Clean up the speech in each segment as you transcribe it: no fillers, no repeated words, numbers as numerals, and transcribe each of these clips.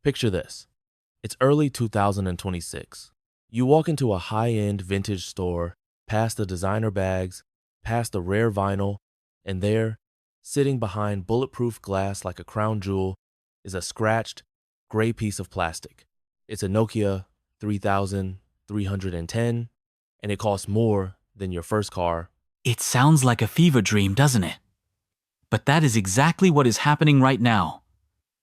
Picture this. It's early 2026. You walk into a high-end vintage store, past the designer bags, past the rare vinyl, and there, sitting behind bulletproof glass like a crown jewel, is a scratched, gray piece of plastic. It's a Nokia 3310, and it costs more than your first car. It sounds like a fever dream, doesn't it? But that is exactly what is happening right now.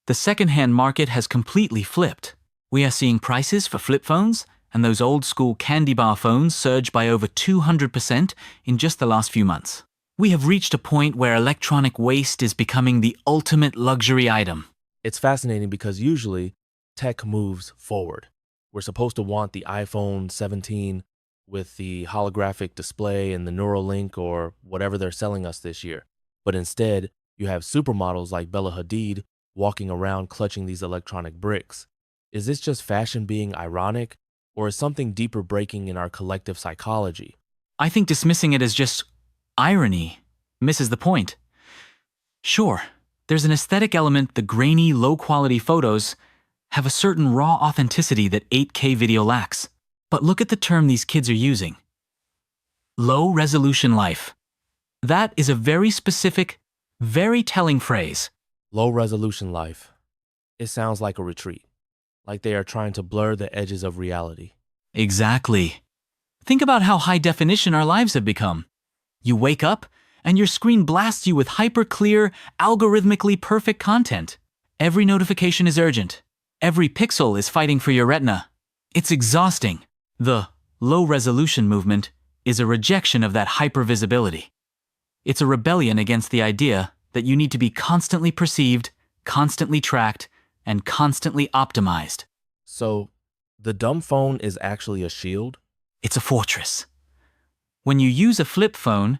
The second-hand market has completely flipped. We are seeing prices for flip phones and those old-school candy bar phones surge by over 200% in just the last few months. We have reached a point where electronic waste is becoming the ultimate luxury item. It's fascinating because usually tech moves forward. We're supposed to want the iPhone 17 with the holographic display and the Neuralink or whatever they're selling us this year. But instead, you have supermodels like Bella Hadid walking around clutching these electronic bricks. Is this just fashion being ironic, or is something deeper breaking in our collective psychology? I think dismissing it as just irony misses the point. Sure, there's an aesthetic element. The grainy, low-quality photos have a certain raw authenticity that 8K video lacks. But look at the term these kids are using. Low-resolution life. That is a very specific, very telling phrase. Low-resolution life. It sounds like a retreat, like they are trying to blur the edges of reality. Exactly. Think about how high definition our lives have become. You wake up, and your screen blasts you with hyper-clear, algorithmically perfect content. Every notification is urgent. Every pixel is fighting for your retina. It's exhausting. The low-resolution movement is a rejection of that hyper-visibility. It's a rebellion against the idea that you need to be constantly perceived, constantly tracked, and constantly optimized. So, the dumb phone is actually a shield? It's a fortress. When you use a flip phone,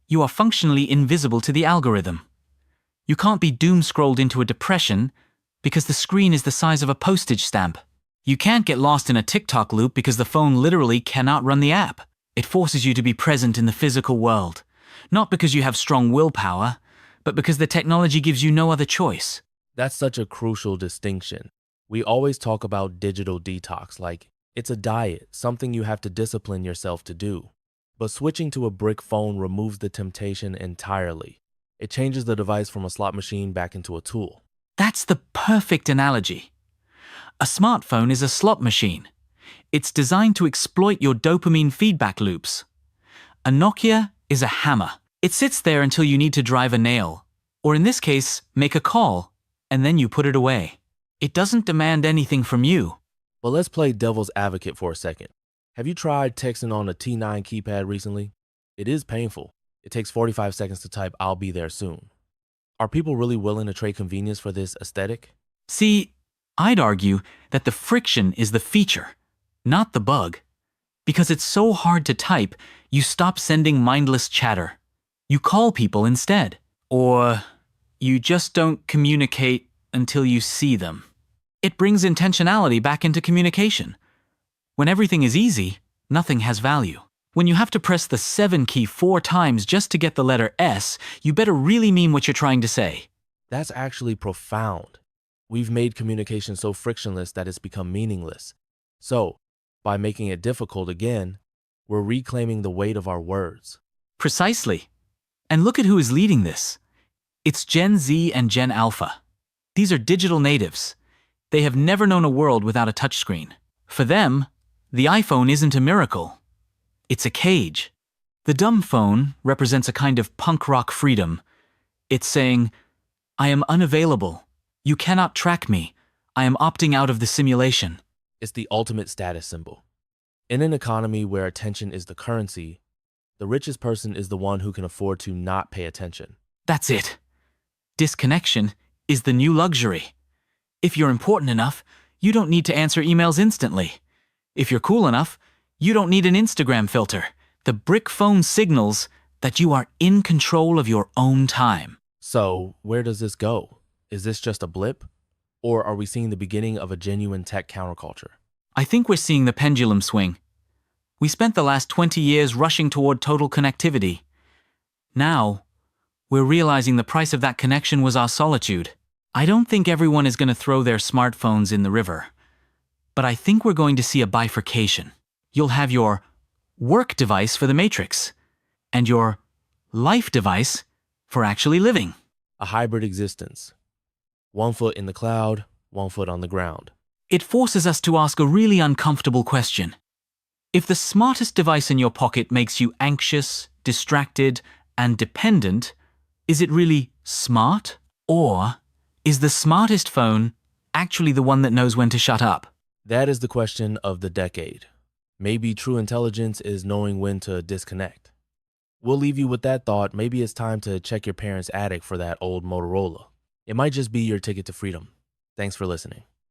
you are functionally invisible to the algorithm. You can't be doom-scrolled into a depression because the screen is the size of a postage stamp. You can't get lost in a TikTok loop because the phone literally cannot run the app. It forces you to be present in the physical world, not because you have strong willpower, but because the technology gives you no other choice. That's such a crucial distinction. We always talk about digital detox like it's a diet, something you have to discipline yourself to do. But switching to a brick phone removes the temptation entirely. It changes the device from a slot machine back into a tool. That's the perfect analogy. A smartphone is a slot machine. It's designed to exploit your dopamine feedback loops. A Nokia is a hammer. It sits there until you need to drive a nail, or in this case, make a call, and then you put it away. It doesn't demand anything from you. But let's play devil's advocate for a second. Have you tried texting on a T9 keypad recently? It is painful. It takes 45 seconds to type, "I'll be there soon." Are people really willing to trade convenience for this aesthetic? See, I'd argue that the friction is the feature, not the bug. Because it's so hard to type, you stop sending mindless chatter. You call people instead. Or you just don't communicate until you see them. It brings intentionality back into communication. When everything is easy, nothing has value. When you have to press the 7 key 4 times just to get the letter S, you better really mean what you're trying to say. That's actually profound. We've made communication so frictionless that it's become meaningless. So, by making it difficult again, we're reclaiming the weight of our words. Precisely. And look at who is leading this. It's Gen Z and Gen Alpha. These are digital natives. They have never known a world without a touchscreen. For them, the iPhone isn't a miracle. It's a cage. The dumb phone represents a kind of punk rock freedom. It's saying, I am unavailable. You cannot track me. I am opting out of the simulation. It's the ultimate status symbol. In an economy where attention is the currency, the richest person is the one who can afford to not pay attention. That's it. Disconnection is the new luxury. If you're important enough, you don't need to answer emails instantly. If you're cool enough, you don't need an Instagram filter. The brick phone signals that you are in control of your own time. So, where does this go? Is this just a blip? Or are we seeing the beginning of a genuine tech counterculture? I think we're seeing the pendulum swing. We spent the last 20 years rushing toward total connectivity. Now, we're realizing the price of that connection was our solitude. I don't think everyone is going to throw their smartphones in the river, but I think we're going to see a bifurcation. You'll have your work device for the matrix and your life device for actually living. A hybrid existence. 1 foot in the cloud, 1 foot on the ground. It forces us to ask a really uncomfortable question. If the smartest device in your pocket makes you anxious, distracted, and dependent, is it really smart? Or is the smartest phone actually the one that knows when to shut up? That is the question of the decade. Maybe true intelligence is knowing when to disconnect. We'll leave you with that thought. Maybe it's time to check your parents' attic for that old Motorola. It might just be your ticket to freedom. Thanks for listening.